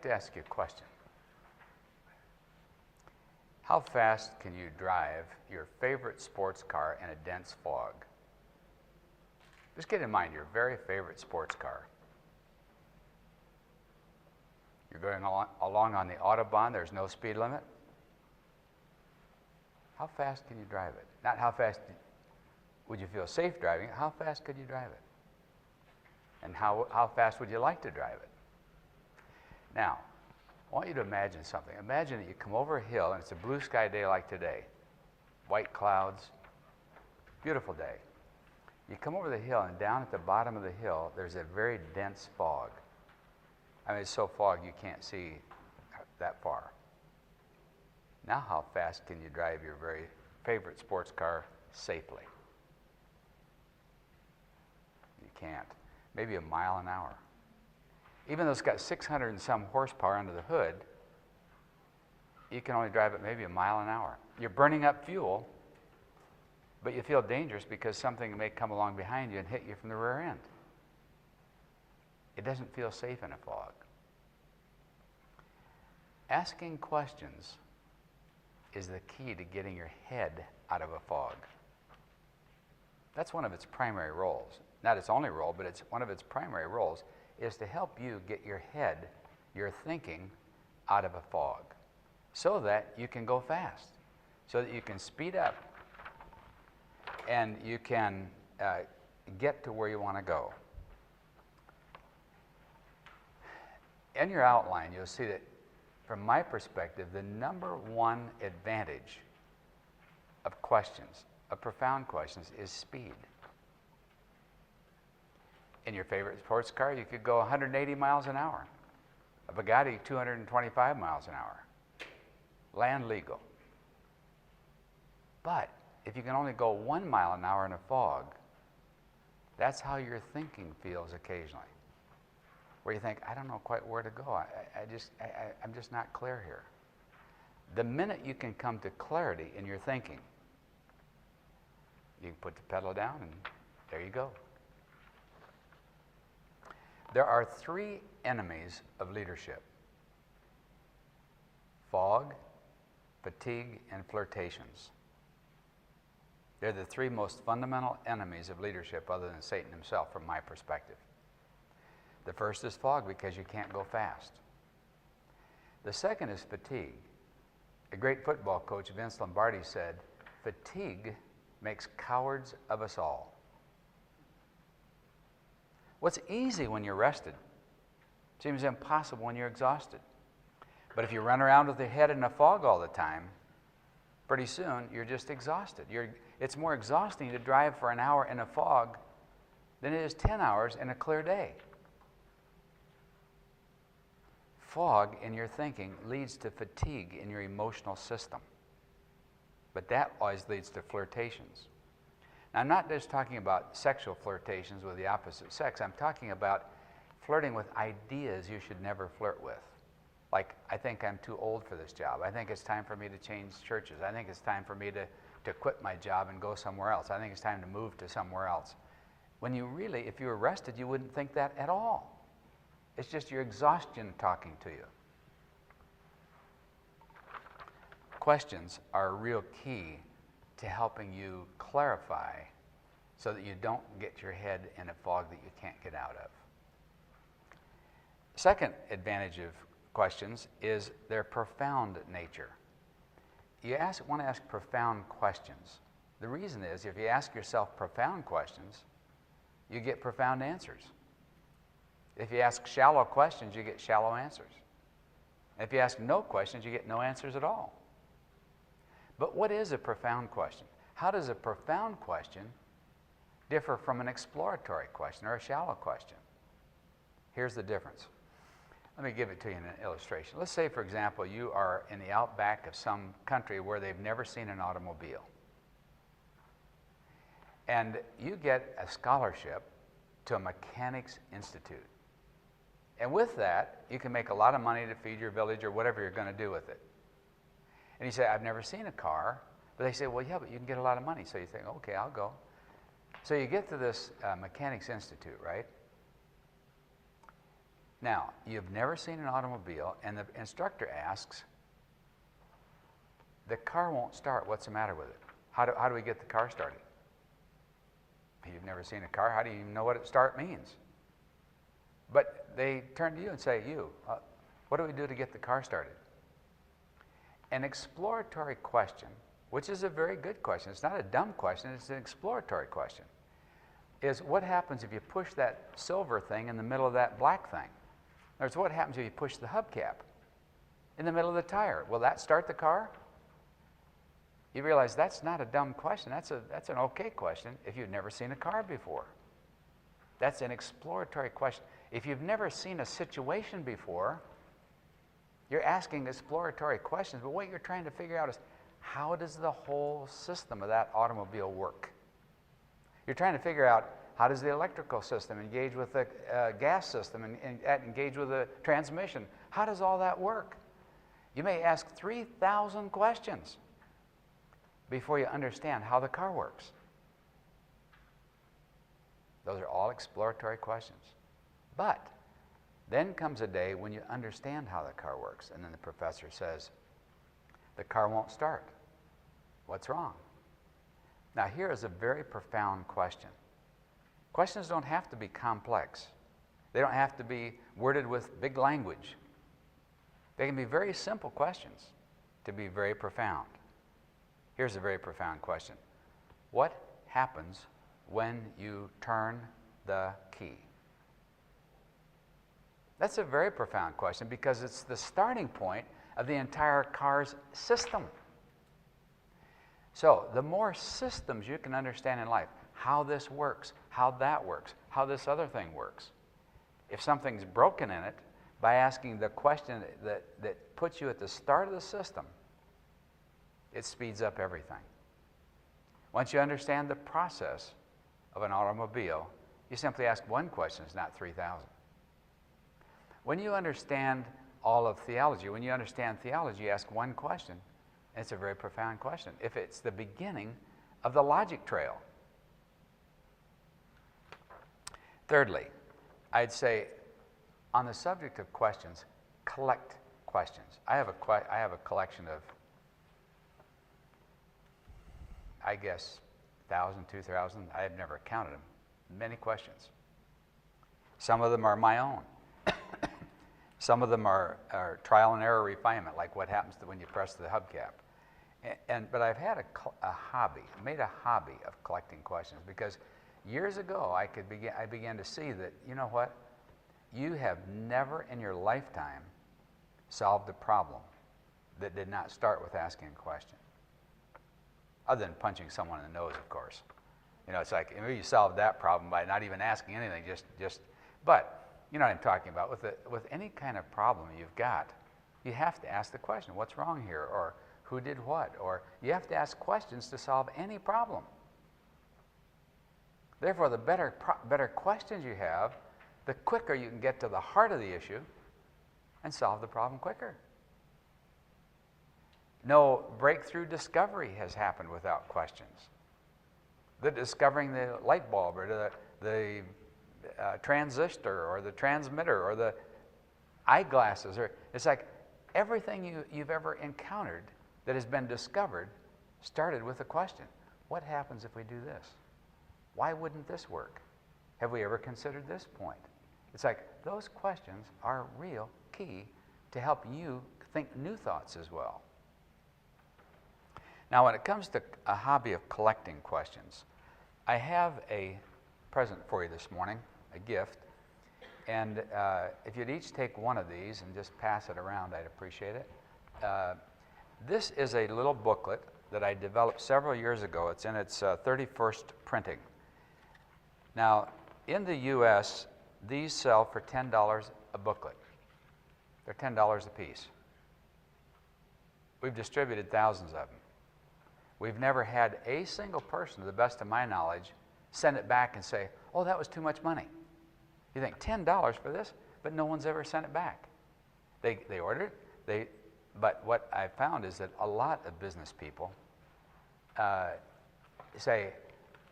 to ask you a question. How fast can you drive your favorite sports car in a dense fog? Just get in mind your very favorite sports car. You're going along on the Autobahn, there's no speed limit. How fast can you drive it? Not how fast would you feel safe driving it, how fast could you drive it? And how fast would you like to drive it? Now, I want you to imagine something. Imagine that you come over a hill and it's a blue sky day like today. White clouds, beautiful day. You come over the hill and down at the bottom of the hill there's a very dense fog. I mean, it's so foggy you can't see that far. Now how fast can you drive your very favorite sports car safely? You can't. Maybe a mile an hour. Even though it's got 600 and some horsepower under the hood, you can only drive it maybe a mile an hour. You're burning up fuel, but you feel dangerous because something may come along behind you and hit you from the rear end. It doesn't feel safe in a fog. Asking questions is the key to getting your head out of a fog. That's one of its primary roles. Not its only role, but it's one of its primary roles is to help you get your head, your thinking, out of a fog so that you can go fast, so that you can speed up and you can get to where you want to go. In your outline, you'll see that from my perspective, the number one advantage of questions, of profound questions, is speed. In your favorite sports car, you could go 180 miles an hour. A Bugatti, 225 miles an hour. Land legal. But if you can only go 1 mile an hour in a fog, that's how your thinking feels occasionally. Where you think, I don't know quite where to go. I'm just not clear here. The minute you can come to clarity in your thinking, you can put the pedal down and there you go. There are three enemies of leadership: fog, fatigue, and flirtations. They're the three most fundamental enemies of leadership other than Satan himself, from my perspective. The first is fog because you can't go fast. The second is fatigue. A great football coach, Vince Lombardi, said, "Fatigue makes cowards of us all." What's easy when you're rested seems impossible when you're exhausted. But if you run around with your head in a fog all the time, pretty soon you're just exhausted. It's more exhausting to drive for an hour in a fog than it is 10 hours in a clear day. Fog in your thinking leads to fatigue in your emotional system. But that always leads to flirtations. Now, I'm not just talking about sexual flirtations with the opposite sex. I'm talking about flirting with ideas you should never flirt with. Like, I think I'm too old for this job. I think it's time for me to change churches. I think it's time for me to quit my job and go somewhere else. I think it's time to move to somewhere else. When you really, if you were rested, you wouldn't think that at all. It's just your exhaustion talking to you. Questions are a real key to helping you clarify so that you don't get your head in a fog that you can't get out of. Second advantage of questions is their profound nature. You want to ask profound questions. The reason is, if you ask yourself profound questions, you get profound answers. If you ask shallow questions, you get shallow answers. If you ask no questions, you get no answers at all. But what is a profound question? How does a profound question differ from an exploratory question or a shallow question? Here's the difference. Let me give it to you in an illustration. Let's say, for example, you are in the outback of some country where they've never seen an automobile. And you get a scholarship to a mechanics institute. And with that, you can make a lot of money to feed your village or whatever you're going to do with it. And you say, I've never seen a car. But they say, well, yeah, but you can get a lot of money. So you think, okay, I'll go. So you get to this mechanics institute, right? Now, you've never seen an automobile, and the instructor asks, the car won't start, what's the matter with it? How do we get the car started? You've never seen a car, how do you even know what start means? But they turn to you and say, what do we do to get the car started? An exploratory question, which is a very good question, it's not a dumb question, it's an exploratory question, is what happens if you push that silver thing in the middle of that black thing? In other words, what happens if you push the hubcap in the middle of the tire? Will that start the car? You realize that's not a dumb question. That's an okay question if you've never seen a car before. That's an exploratory question. If you've never seen a situation before, you're asking exploratory questions, but what you're trying to figure out is, how does the whole system of that automobile work? You're trying to figure out, how does the electrical system engage with the gas system and engage with the transmission? How does all that work? You may ask 3,000 questions before you understand how the car works. Those are all exploratory questions. But then comes a day when you understand how the car works, and then the professor says, the car won't start. What's wrong? Now here is a very profound question. Questions don't have to be complex. They don't have to be worded with big language. They can be very simple questions to be very profound. Here's a very profound question. What happens when you turn the key? That's a very profound question because it's the starting point of the entire car's system. So the more systems you can understand in life, how this works, how that works, how this other thing works. If something's broken in it, by asking the question that puts you at the start of the system, it speeds up everything. Once you understand the process of an automobile, you simply ask one question, it's not 3,000. When you understand all of theology, when you understand theology, you ask one question, and it's a very profound question. If it's the beginning of the logic trail. Thirdly, I'd say on the subject of questions, collect questions. I have a collection of, I guess, 1,000, 2,000, I have never counted them, many questions. Some of them are my own. Some of them are trial and error refinement, like what happens when you press the hubcap. But I've had a hobby, made a hobby of collecting questions, because years ago I began to see that, you know what, you have never in your lifetime solved a problem that did not start with asking a question. Other than punching someone in the nose, of course. You know, it's like, maybe you solved that problem by not even asking anything, but you know what I'm talking about. With any kind of problem you've got, you have to ask the question, what's wrong here? Or who did what? Or you have to ask questions to solve any problem. Therefore, the better questions you have, the quicker you can get to the heart of the issue and solve the problem quicker. No breakthrough discovery has happened without questions. The discovering the light bulb or the transistor or the transmitter or the eyeglasses, or it's like everything you've ever encountered that has been discovered started with a question. What happens if we do this? Why wouldn't this work? Have we ever considered this point? It's like those questions are real key to help you think new thoughts as well. Now, when it comes to a hobby of collecting questions, I have a present for you this morning, a gift. And if you'd each take one of these and just pass it around, I'd appreciate it. This is a little booklet that I developed several years ago. It's in its 31st printing. Now, in the U.S., these sell for $10 a booklet. They're $10 a piece. We've distributed thousands of them. We've never had a single person, to the best of my knowledge, send it back and say, oh, that was too much money. You think, $10 for this? But no one's ever sent it back. They ordered it, but what I found is that a lot of business people say,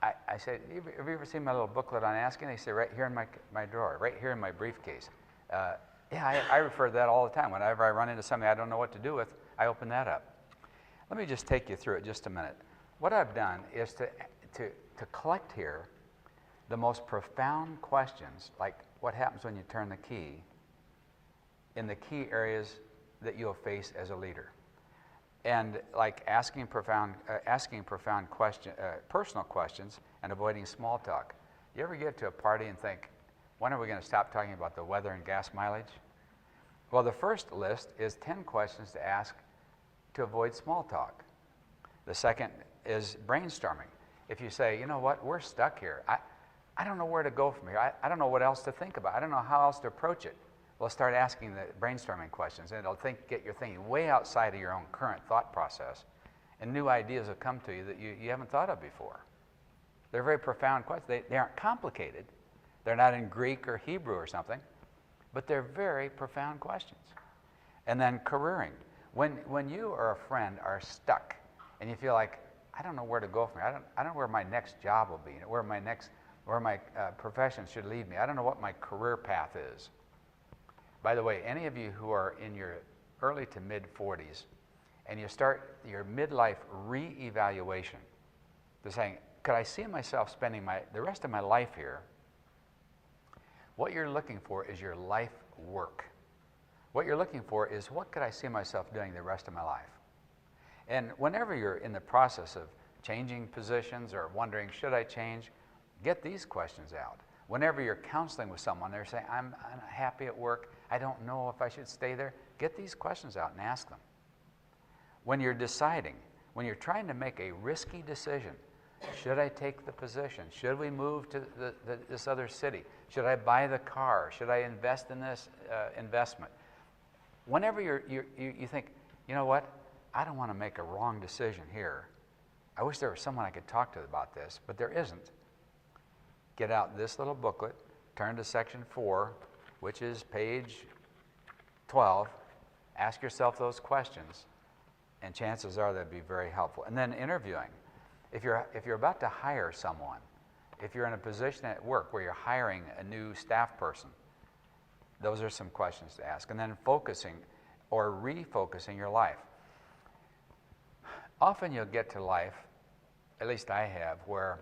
I say, have you ever seen my little booklet on asking? They say, right here in my drawer, right here in my briefcase. Yeah, I refer to that all the time. Whenever I run into something I don't know what to do with, I open that up. Let me just take you through it just a minute. What I've done is to collect here the most profound questions, like what happens when you turn the key, in the key areas that you'll face as a leader. And like asking profound personal questions and avoiding small talk. You ever get to a party and think, when are we going to stop talking about the weather and gas mileage? Well, the first list is 10 questions to ask to avoid small talk. The second is brainstorming. If you say, you know what, we're stuck here. I don't know where to go from here. I don't know what else to think about. I don't know how else to approach it. Well, start asking the brainstorming questions, and it'll get your thinking way outside of your own current thought process, and new ideas will come to you that you haven't thought of before. They're very profound questions. They aren't complicated. They're not in Greek or Hebrew or something, but they're very profound questions. And then careering. When you or a friend are stuck, and you feel like, I don't know where to go from here. I don't know where my next job will be, where my profession should lead me. I don't know what my career path is. By the way, any of you who are in your early to mid-40s and you start your midlife re-evaluation, they're saying, could I see myself spending the rest of my life here? What you're looking for is your life work. What you're looking for is, what could I see myself doing the rest of my life? And whenever you're in the process of changing positions or wondering, should I change, get these questions out. Whenever you're counseling with someone, they're saying, I'm happy at work, I don't know if I should stay there, get these questions out and ask them. When you're deciding, when you're trying to make a risky decision, should I take the position? Should we move to this other city? Should I buy the car? Should I invest in this investment? Whenever you think, you know what, I don't want to make a wrong decision here. I wish there was someone I could talk to about this, but there isn't. Get out this little booklet, turn to section 4, which is page 12, ask yourself those questions, and chances are they'll be very helpful. And then interviewing. If you're about to hire someone, if you're in a position at work where you're hiring a new staff person, those are some questions to ask. And then focusing or refocusing your life. Often you'll get to life, at least I have, where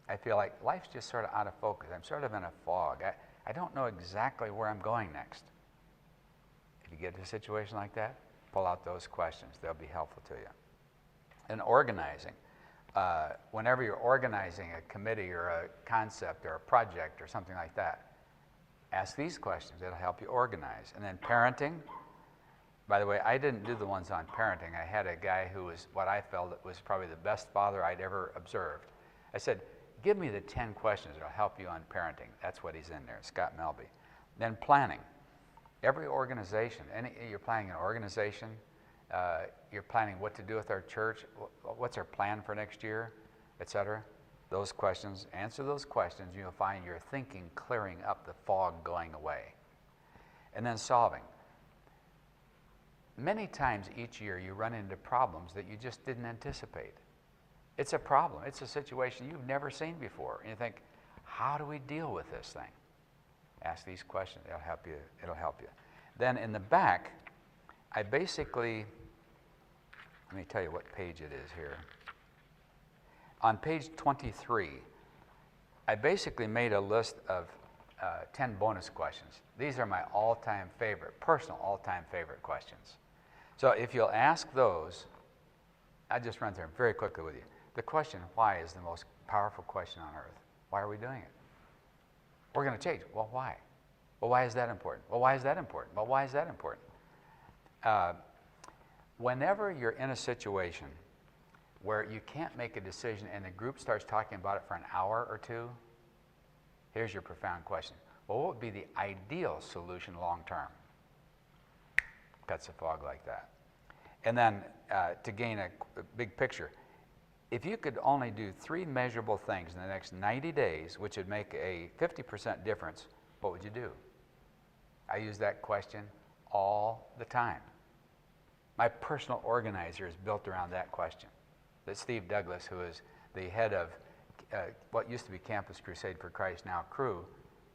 I feel like life's just sort of out of focus. I'm sort of in a fog. I don't know exactly where I'm going next. If you get to a situation like that, pull out those questions. They'll be helpful to you. And organizing. Whenever you're organizing a committee or a concept or a project or something like that, ask these questions. It'll help you organize. And then parenting. By the way, I didn't do the ones on parenting. I had a guy who was what I felt was probably the best father I'd ever observed. I said, give me the 10 questions that'll help you on parenting. That's what he's in there, Scott Melby. Then planning. Every organization, you're planning an organization, you're planning what to do with our church, what's our plan for next year, etc. Those questions, answer those questions, you'll find your thinking clearing up, the fog going away. And then solving. Many times each year you run into problems that you just didn't anticipate. It's a problem. It's a situation you've never seen before. And you think, how do we deal with this thing? Ask these questions. It'll help you. It'll help you. Then in the back, I basically, let me tell you what page it is here. On page 23, I basically made a list of 10 bonus questions. These are my all-time favorite, personal all-time favorite questions. So if you'll ask those, I'll just run through them very quickly with you. The question, why, is the most powerful question on earth. Why are we doing it? We're going to change. Well, why? Well, why is that important? Well, why is that important? Well, why is that important? Whenever you're in a situation where you can't make a decision and the group starts talking about it for an hour or two, here's your profound question. Well, what would be the ideal solution long term? Cuts the fog like that. And then to gain a big picture, if you could only do 3 measurable things in the next 90 days, which would make a 50% difference, what would you do? I use that question all the time. My personal organizer is built around that question. That Steve Douglas, who is the head of what used to be Campus Crusade for Christ, now Cru,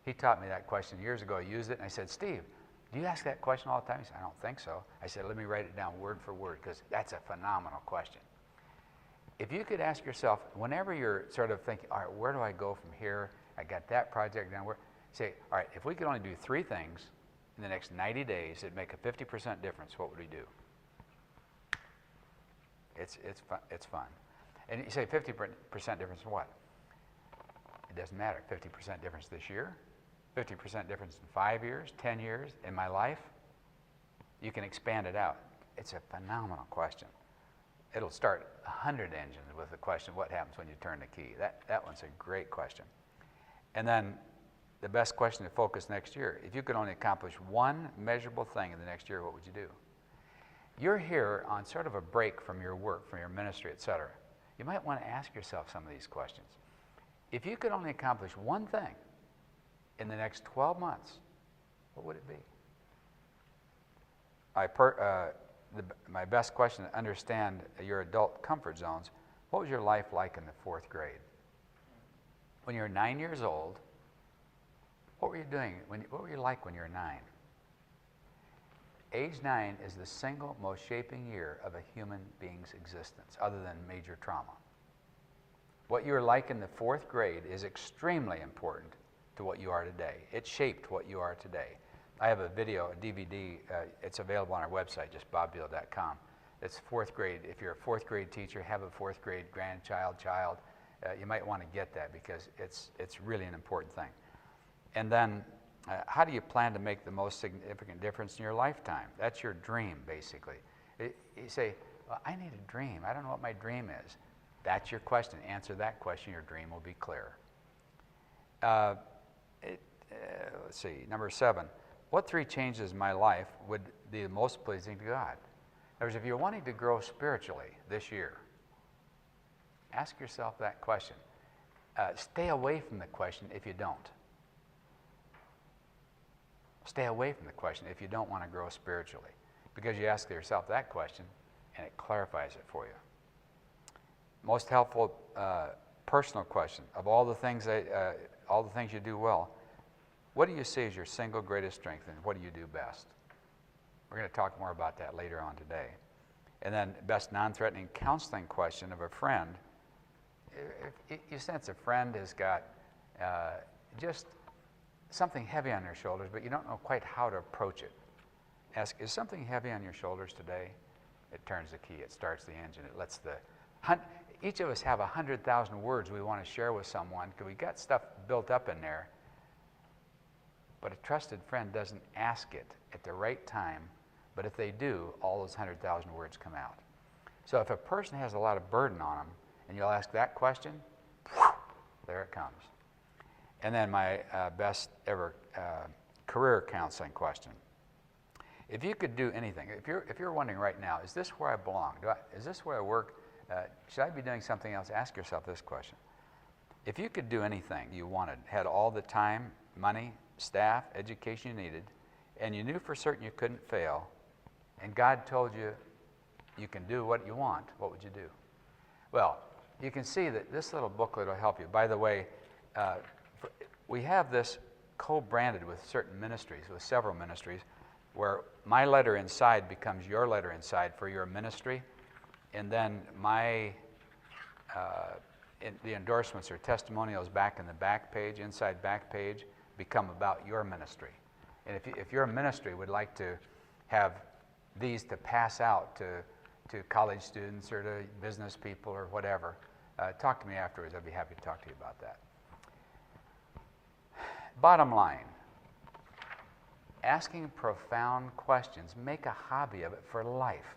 He taught me that question years ago. I used it, and I said, Steve, do you ask that question all the time? He said, I don't think so. I said, let me write it down word for word, because that's a phenomenal question. If you could ask yourself, whenever you're sort of thinking, all right, where do I go from here? I got that project done. Say, all right, if we could only do 3 things in the next 90 days that make a 50% difference, what would we do? It's fun. And you say 50% difference in what? It doesn't matter. 50% difference this year, 50% difference in 5 years, 10 years, in my life. You can expand it out. It's a phenomenal question. It'll start 100 engines with the question, what happens when you turn the key? That one's a great question. And then the best question to focus next year. If you could only accomplish one measurable thing in the next year, what would you do? You're here on sort of a break from your work, from your ministry, etc. You might want to ask yourself some of these questions. If you could only accomplish one thing in the next 12 months, what would it be? My best question to understand your adult comfort zones, what was your life like in the 4th grade? When you were 9 years old, what were you doing? What were you like when you were 9? Age 9 is the single most shaping year of a human being's existence, other than major trauma. What you were like in the 4th grade is extremely important to what you are today. It shaped what you are today. I have a video, a DVD, it's available on our website, just bobbbiehl.com. It's 4th grade. If you're a 4th grade teacher, have a 4th grade grandchild, you might want to get that, because it's really an important thing. And then, how do you plan to make the most significant difference in your lifetime? That's your dream, basically. You say, well, I need a dream. I don't know what my dream is. That's your question. Answer that question, your dream will be clear. Let's see, number 7. What 3 changes in my life would be the most pleasing to God? In other words, if you're wanting to grow spiritually this year, ask yourself that question. Stay away from the question if you don't. Stay away from the question if you don't want to grow spiritually, because you ask yourself that question and it clarifies it for you. Most helpful personal question: of all the things you do well, what do you see as your single greatest strength, and what do you do best? We're going to talk more about that later on today. And then, best non-threatening counseling question of a friend. If you sense a friend has got just something heavy on their shoulders, but you don't know quite how to approach it, ask, is something heavy on your shoulders today? It turns the key, it starts the engine, it lets each of us have 100,000 words we want to share with someone, because we got stuff built up in there, but a trusted friend doesn't ask it at the right time, but if they do, all those 100,000 words come out. So if a person has a lot of burden on them, and you'll ask that question, there it comes. And then my best ever career counseling question. If you could do anything, if you're wondering right now, is this where I belong? Is this where I work? Should I be doing something else? Ask yourself this question. If you could do anything you wanted, had all the time, money, staff, education you needed, and you knew for certain you couldn't fail, and God told you you can do what you want, what would you do? Well, you can see that this little booklet will help you. By the way, we have this co-branded with certain ministries, with several ministries, where my letter inside becomes your letter inside for your ministry, and then the endorsements or testimonials back in the back page, inside back page, become about your ministry. And if your ministry would like to have these to pass out to college students or to business people or whatever, talk to me afterwards. I'd be happy to talk to you about that. Bottom line, asking profound questions, make a hobby of it for life,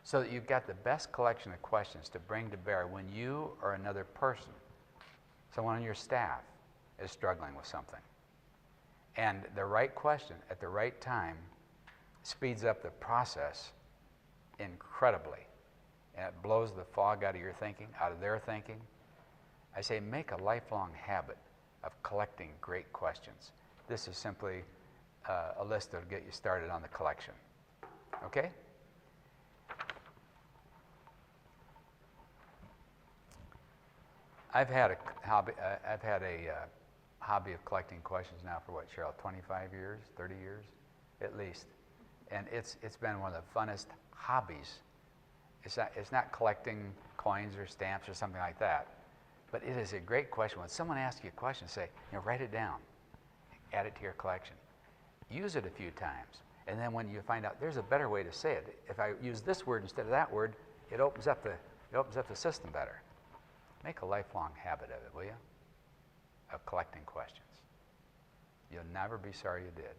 so that you've got the best collection of questions to bring to bear when you or another person, someone on your staff, is struggling with something. And the right question at the right time speeds up the process incredibly, and it blows the fog out of your thinking, out of their thinking. I say make a lifelong habit of collecting great questions. This is simply a list that'll get you started on the collection. Okay? I've had a hobby. I've had a hobby of collecting questions now for what, Cheryl, 25 years, 30 years at least. And it's been one of the funnest hobbies. It's not collecting coins or stamps or something like that, but it is a great question. When someone asks you a question, say, write it down, add it to your collection. Use it a few times, and then when you find out there's a better way to say it, if I use this word instead of that word, it opens up the system better. Make a lifelong habit of it, will you? Of collecting questions. You'll never be sorry you did.